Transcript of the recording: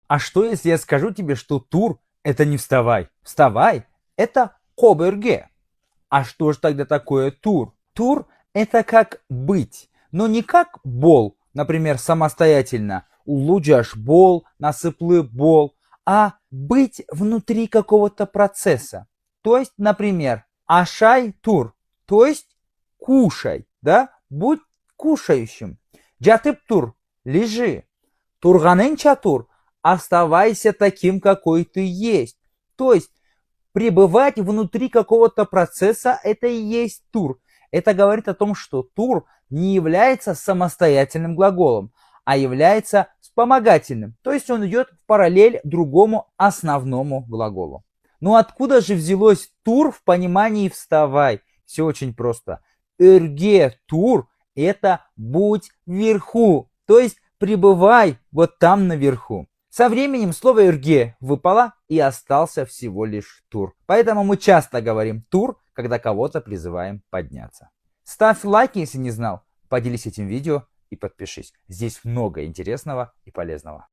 А что, если я скажу тебе, что тур– это не вставай? Вставай– это коберге. А что же тогда такое тур? Тур– это как быть, но не как бол, например, самостоятельно. Улуджаш бол, насыплы бол, а быть внутри какого-то процесса. То есть, например, ашай тур, то есть кушай, да? Будь кушающим. Джатып тур, лежи. Турганын чатур, оставайся таким, какой ты есть. То есть пребывать внутри какого-то процесса – это и есть тур. Это говорит о том, что тур не является самостоятельным глаголом, а является вспомогательным. То есть он идет в параллель другому основному глаголу. Ну откуда же взялось тур в понимании вставай? Все очень просто. Эрге тур – это будь вверху, то есть пребывай вот там наверху. Со временем слово «эрге» выпало и остался всего лишь тур. Поэтому мы часто говорим тур, когда кого-то призываем подняться. Ставь лайк, если не знал, поделись этим видео и подпишись. Здесь много интересного и полезного.